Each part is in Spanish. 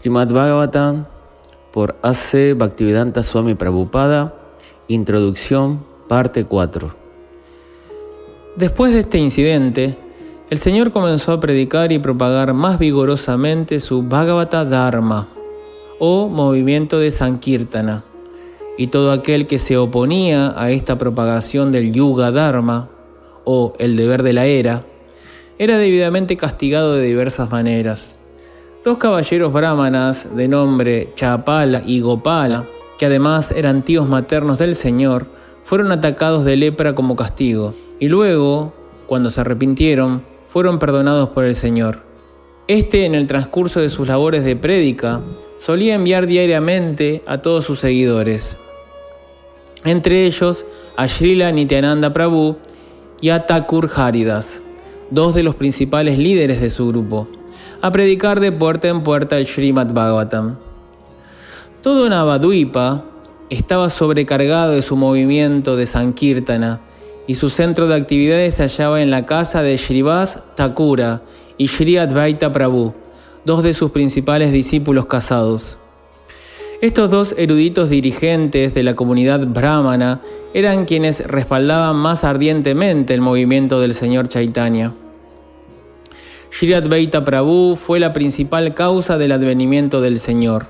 Srimad Bhagavatam por A.C. Bhaktivedanta Swami Prabhupada, Introducción, parte 4. Después de este incidente, el Señor comenzó a predicar y propagar más vigorosamente su Bhagavata Dharma, o movimiento de Sankirtana, y todo aquel que se oponía a esta propagación del Yuga Dharma, o el deber de la era, era debidamente castigado de diversas maneras. Dos caballeros brahmanas de nombre Chapala y Gopala, que además eran tíos maternos del Señor, fueron atacados de lepra como castigo, y luego, cuando se arrepintieron, fueron perdonados por el Señor. Este, en el transcurso de sus labores de prédica, solía enviar diariamente a todos sus seguidores, entre ellos a Srila Nityananda Prabhu y a Thakur Haridas, dos de los principales líderes de su grupo, a predicar de puerta en puerta el Srimad Bhagavatam. Todo Navadvipa estaba sobrecargado de su movimiento de Sankirtana, y su centro de actividades se hallaba en la casa de Srivas Thakura y Sri Advaita Prabhu, dos de sus principales discípulos casados. Estos dos eruditos dirigentes de la comunidad brahmana eran quienes respaldaban más ardientemente el movimiento del Señor Chaitanya. Sri Advaita Prabhu fue la principal causa del advenimiento del Señor.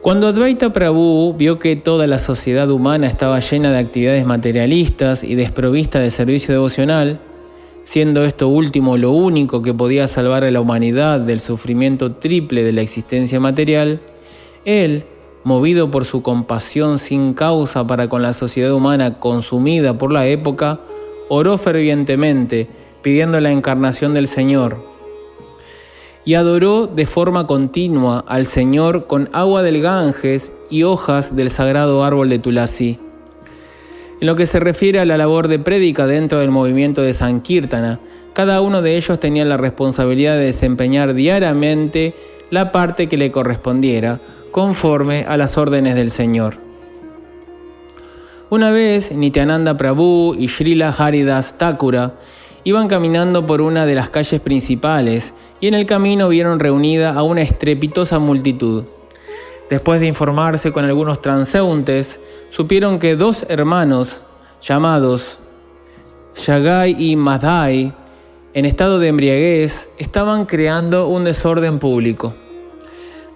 Cuando Advaita Prabhu vio que toda la sociedad humana estaba llena de actividades materialistas y desprovista de servicio devocional, siendo esto último lo único que podía salvar a la humanidad del sufrimiento triple de la existencia material, él, movido por su compasión sin causa para con la sociedad humana consumida por la época, oró fervientemente, pidiendo la encarnación del Señor, y adoró de forma continua al Señor con agua del Ganges y hojas del sagrado árbol de Tulasi. En lo que se refiere a la labor de prédica dentro del movimiento de Sankirtana, cada uno de ellos tenía la responsabilidad de desempeñar diariamente la parte que le correspondiera, conforme a las órdenes del Señor. Una vez, Nityananda Prabhu y Srila Haridas Thakura iban caminando por una de las calles principales y en el camino vieron reunida a una estrepitosa multitud. Después de informarse con algunos transeúntes, supieron que dos hermanos llamados Shagai y Madhai, en estado de embriaguez, estaban creando un desorden público.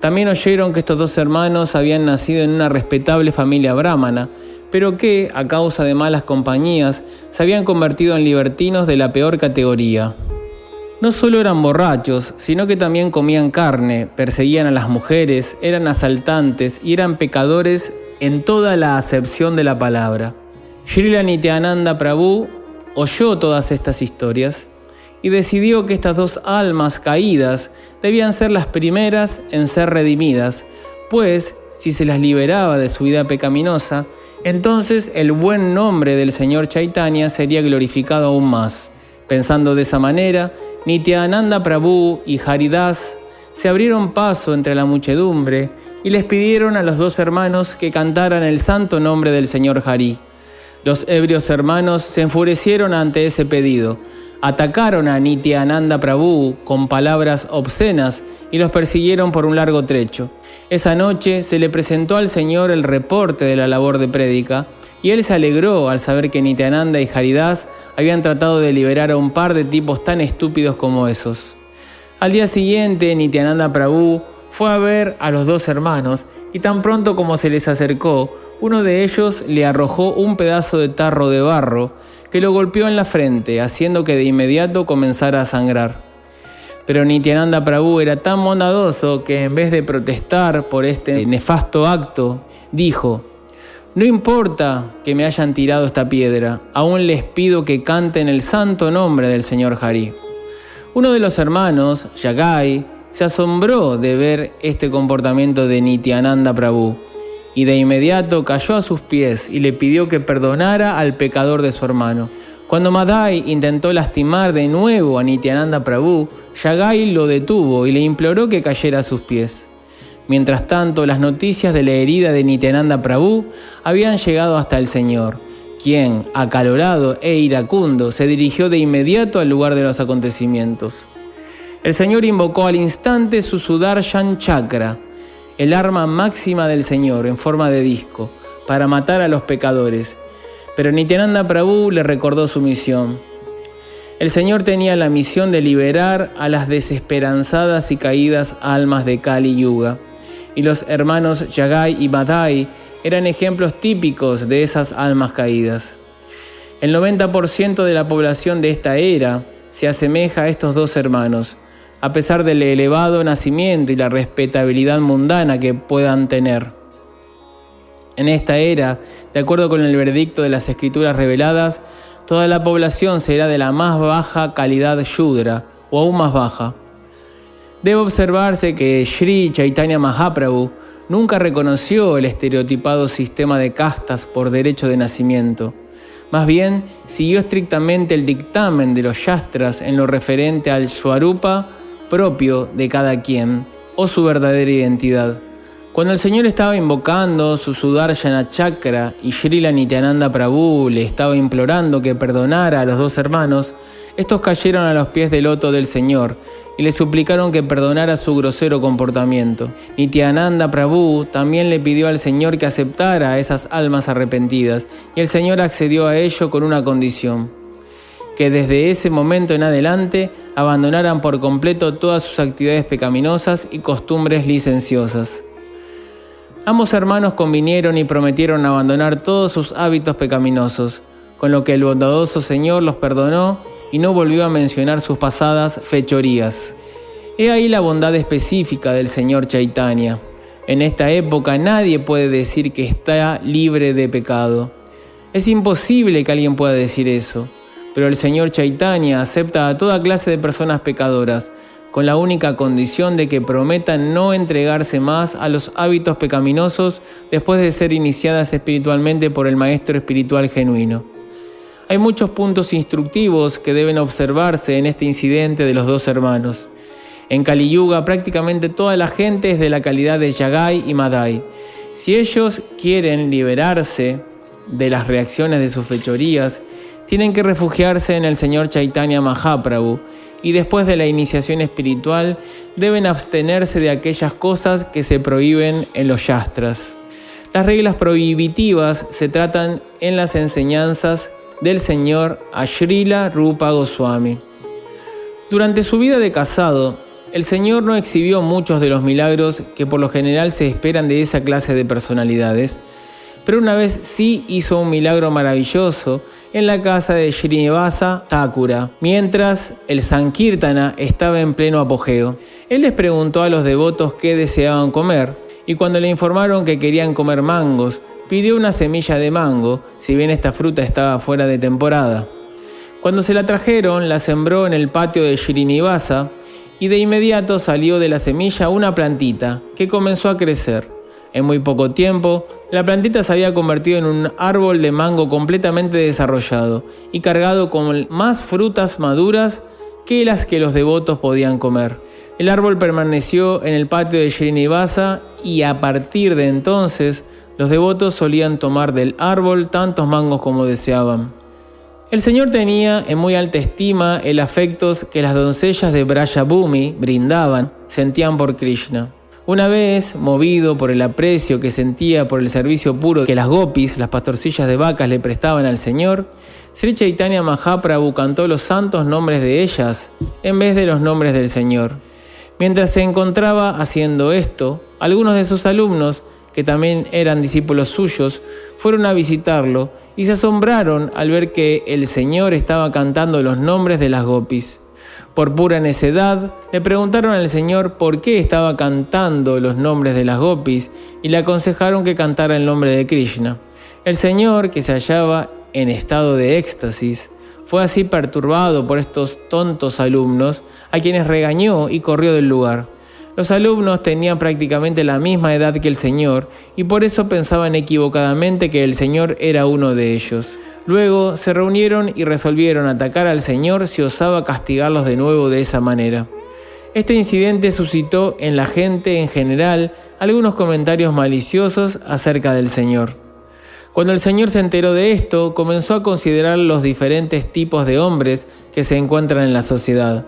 También oyeron que estos dos hermanos habían nacido en una respetable familia brahmana, pero que, a causa de malas compañías, se habían convertido en libertinos de la peor categoría. No solo eran borrachos, sino que también comían carne, perseguían a las mujeres, eran asaltantes y eran pecadores en toda la acepción de la palabra. Srila Nityananda Prabhu oyó todas estas historias y decidió que estas dos almas caídas debían ser las primeras en ser redimidas, pues si se las liberaba de su vida pecaminosa, entonces el buen nombre del Señor Chaitanya sería glorificado aún más. Pensando de esa manera, Nityananda Prabhu y Haridas se abrieron paso entre la muchedumbre y les pidieron a los dos hermanos que cantaran el santo nombre del Señor Hari. Los ebrios hermanos se enfurecieron ante ese pedido, atacaron a Nityananda Prabhu con palabras obscenas y los persiguieron por un largo trecho. Esa noche se le presentó al Señor el reporte de la labor de prédica y él se alegró al saber que Nityananda y Haridas habían tratado de liberar a un par de tipos tan estúpidos como esos. Al día siguiente, Nityananda Prabhu fue a ver a los dos hermanos y tan pronto como se les acercó, uno de ellos le arrojó un pedazo de tarro de barro que lo golpeó en la frente, haciendo que de inmediato comenzara a sangrar. Pero Nityananda Prabhu era tan bondadoso que en vez de protestar por este nefasto acto, dijo: «No importa que me hayan tirado esta piedra, aún les pido que canten el santo nombre del Señor Hari». Uno de los hermanos, Yagai, se asombró de ver este comportamiento de Nityananda Prabhu y de inmediato cayó a sus pies y le pidió que perdonara al pecador de su hermano. Cuando Madhai intentó lastimar de nuevo a Nityananda Prabhu, Yagai lo detuvo y le imploró que cayera a sus pies. Mientras tanto, las noticias de la herida de Nityananda Prabhu habían llegado hasta el Señor, quien, acalorado e iracundo, se dirigió de inmediato al lugar de los acontecimientos. El Señor invocó al instante su Sudarshan Chakra, el arma máxima del Señor en forma de disco, para matar a los pecadores. Pero Nityananda Prabhu le recordó su misión. El Señor tenía la misión de liberar a las desesperanzadas y caídas almas de Kali Yuga, y los hermanos Jagai y Madhai eran ejemplos típicos de esas almas caídas. El 90% de la población de esta era se asemeja a estos dos hermanos, a pesar del elevado nacimiento y la respetabilidad mundana que puedan tener. En esta era, de acuerdo con el veredicto de las escrituras reveladas, toda la población será de la más baja calidad Shudra, o aún más baja. Debe observarse que Sri Chaitanya Mahaprabhu nunca reconoció el estereotipado sistema de castas por derecho de nacimiento. Más bien, siguió estrictamente el dictamen de los Shastras en lo referente al Swarupa propio de cada quien, o su verdadera identidad. Cuando el Señor estaba invocando su Sudarshana Chakra y Srila Nityananda Prabhu le estaba implorando que perdonara a los dos hermanos, estos cayeron a los pies del loto del Señor y le suplicaron que perdonara su grosero comportamiento. Nityananda Prabhu también le pidió al Señor que aceptara a esas almas arrepentidas, y el Señor accedió a ello con una condición: que desde ese momento en adelante abandonaran por completo todas sus actividades pecaminosas y costumbres licenciosas. Ambos hermanos convinieron y prometieron abandonar todos sus hábitos pecaminosos, con lo que el bondadoso Señor los perdonó y no volvió a mencionar sus pasadas fechorías. He ahí la bondad específica del Señor Chaitanya. En esta época nadie puede decir que está libre de pecado. Es imposible que alguien pueda decir eso, pero el Señor Chaitanya acepta a toda clase de personas pecadoras, con la única condición de que prometan no entregarse más a los hábitos pecaminosos después de ser iniciadas espiritualmente por el Maestro Espiritual genuino. Hay muchos puntos instructivos que deben observarse en este incidente de los dos hermanos. En Kali Yuga prácticamente toda la gente es de la calidad de Jagai y Madhai. Si ellos quieren liberarse de las reacciones de sus fechorías, tienen que refugiarse en el Señor Chaitanya Mahaprabhu, y después de la iniciación espiritual deben abstenerse de aquellas cosas que se prohíben en los Shastras. Las reglas prohibitivas se tratan en las enseñanzas del Señor a Srila Rupa Goswami. Durante su vida de casado, el Señor no exhibió muchos de los milagros que por lo general se esperan de esa clase de personalidades, pero una vez sí hizo un milagro maravilloso en la casa de Srinivasa Thakura, mientras el Sankirtana estaba en pleno apogeo. Él les preguntó a los devotos qué deseaban comer, y cuando le informaron que querían comer mangos, pidió una semilla de mango, si bien esta fruta estaba fuera de temporada. Cuando se la trajeron, la sembró en el patio de Srinivasa, y de inmediato salió de la semilla una plantita, que comenzó a crecer. En muy poco tiempo, la plantita se había convertido en un árbol de mango completamente desarrollado y cargado con más frutas maduras que las que los devotos podían comer. El árbol permaneció en el patio de Srinivasa y a partir de entonces los devotos solían tomar del árbol tantos mangos como deseaban. El Señor tenía en muy alta estima el afecto que las doncellas de Brajabhumi brindaban, sentían por Krishna. Una vez, movido por el aprecio que sentía por el servicio puro que las gopis, las pastorcillas de vacas, le prestaban al Señor, Sri Chaitanya Mahaprabhu cantó los santos nombres de ellas en vez de los nombres del Señor. Mientras se encontraba haciendo esto, algunos de sus alumnos, que también eran discípulos suyos, fueron a visitarlo y se asombraron al ver que el Señor estaba cantando los nombres de las gopis. Por pura necedad, le preguntaron al Señor por qué estaba cantando los nombres de las gopis y le aconsejaron que cantara el nombre de Krishna. El Señor, que se hallaba en estado de éxtasis, fue así perturbado por estos tontos alumnos, a quienes regañó y corrió del lugar. Los alumnos tenían prácticamente la misma edad que el Señor y por eso pensaban equivocadamente que el Señor era uno de ellos. Luego se reunieron y resolvieron atacar al Señor si osaba castigarlos de nuevo de esa manera. Este incidente suscitó en la gente en general algunos comentarios maliciosos acerca del Señor. Cuando el Señor se enteró de esto, comenzó a considerar los diferentes tipos de hombres que se encuentran en la sociedad.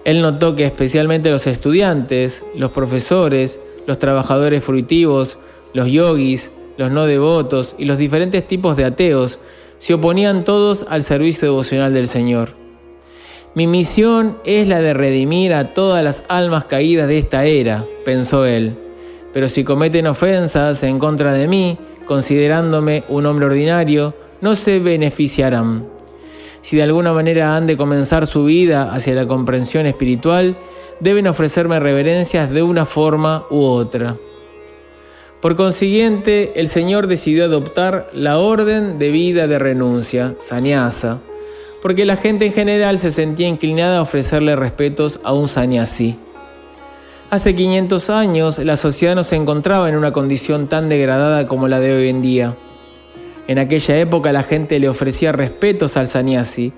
Él notó que especialmente los estudiantes, los profesores, los trabajadores fruitivos, los yogis, los no devotos y los diferentes tipos de ateos se oponían todos al servicio devocional del Señor. Mi misión es la de redimir a todas las almas caídas de esta era, pensó él. Pero si cometen ofensas en contra de mí, considerándome un hombre ordinario, no se beneficiarán. Si de alguna manera han de comenzar su vida hacia la comprensión espiritual, deben ofrecerme reverencias de una forma u otra. Por consiguiente, el Señor decidió adoptar la orden de vida de renuncia, sannyasa, porque la gente en general se sentía inclinada a ofrecerle respetos a un sannyasi. Hace 500 años, la sociedad no se encontraba en una condición tan degradada como la de hoy en día. En aquella época la gente le ofrecía respetos al sannyasi,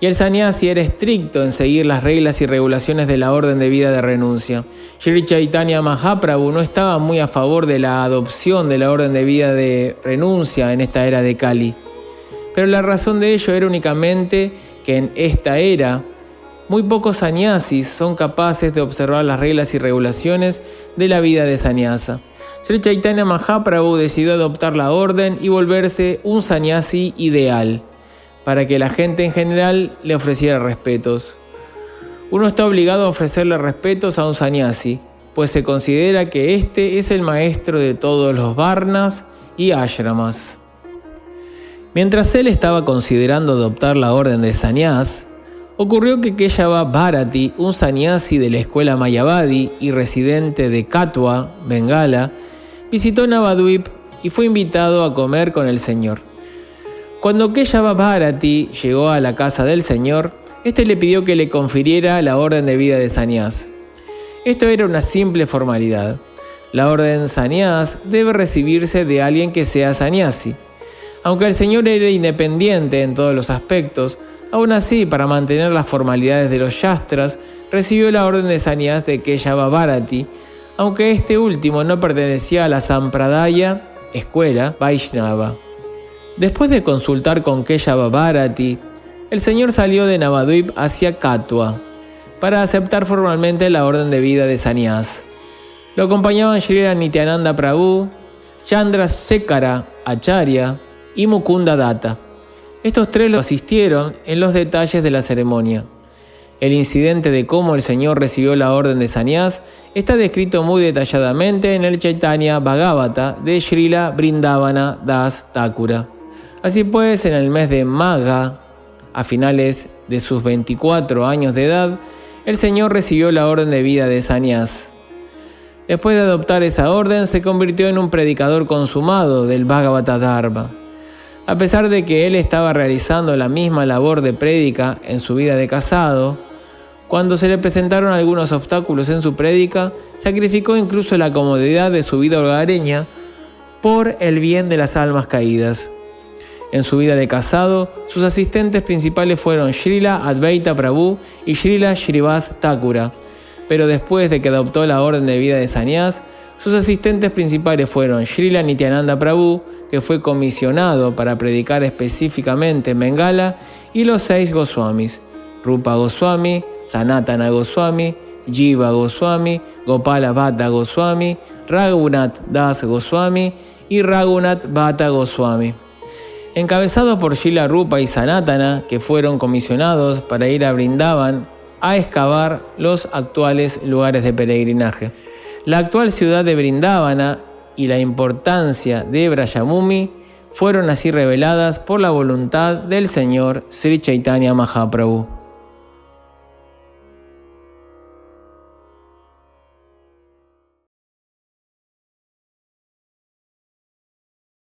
y el sannyasi era estricto en seguir las reglas y regulaciones de la orden de vida de renuncia. Sri Chaitanya Mahaprabhu no estaba muy a favor de la adopción de la orden de vida de renuncia en esta era de Kali. Pero la razón de ello era únicamente que en esta era muy pocos sannyasis son capaces de observar las reglas y regulaciones de la vida de sannyasa. Sri Chaitanya Mahaprabhu decidió adoptar la orden y volverse un sannyasi ideal, para que la gente en general le ofreciera respetos. Uno está obligado a ofrecerle respetos a un sannyasi, pues se considera que este es el maestro de todos los varnas y ashramas. Mientras él estaba considerando adoptar la orden de sannyas, ocurrió que Keshava Bharati, un sannyasi de la escuela Mayavadi y residente de Katwa, Bengala, visitó Navadvip y fue invitado a comer con el Señor. Cuando Keshava Bharati llegó a la casa del Señor, este le pidió que le confiriera la orden de vida de sannyas. Esto era una simple formalidad. La orden sannyas debe recibirse de alguien que sea sannyasi. Aunque el Señor era independiente en todos los aspectos, aún así, para mantener las formalidades de los shastras, recibió la orden de sannyas de Keshava Bharati, aunque este último no pertenecía a la Sampradaya, escuela Vaishnava. Después de consultar con Keshava Bharati, el Señor salió de Navadvip hacia Katwa para aceptar formalmente la orden de vida de sannyas. Lo acompañaban Srila Nityananda Prabhu, Chandrasekhara Acharya y Mukunda Datta. Estos tres lo asistieron en los detalles de la ceremonia. El incidente de cómo el Señor recibió la orden de sannyas está descrito muy detalladamente en el Chaitanya Bhagavata de Srila Vrindavana Das Thakura. Así pues, en el mes de Magha, a finales de sus 24 años de edad, el Señor recibió la orden de vida de sannyas. Después de adoptar esa orden, se convirtió en un predicador consumado del Bhagavata Dharma. A pesar de que él estaba realizando la misma labor de prédica en su vida de casado, cuando se le presentaron algunos obstáculos en su prédica, sacrificó incluso la comodidad de su vida hogareña por el bien de las almas caídas. En su vida de casado, sus asistentes principales fueron Srila Advaita Prabhu y Srila Shrivas Thakura, pero después de que adoptó la orden de vida de sannyas, sus asistentes principales fueron Srila Nityananda Prabhu, que fue comisionado para predicar específicamente en Bengala, y los 6 Goswamis, Rupa Goswami, Sanatana Goswami, Jiva Goswami, Gopala Bhatta Goswami, Raghunath Das Goswami y Raghunath Bhatta Goswami. Encabezados por Srila Rupa y Sanatana, que fueron comisionados para ir a Vrindavan a excavar los actuales lugares de peregrinaje. La actual ciudad de Vrindavana y la importancia de Brajamumi fueron así reveladas por la voluntad del Señor Sri Chaitanya Mahaprabhu.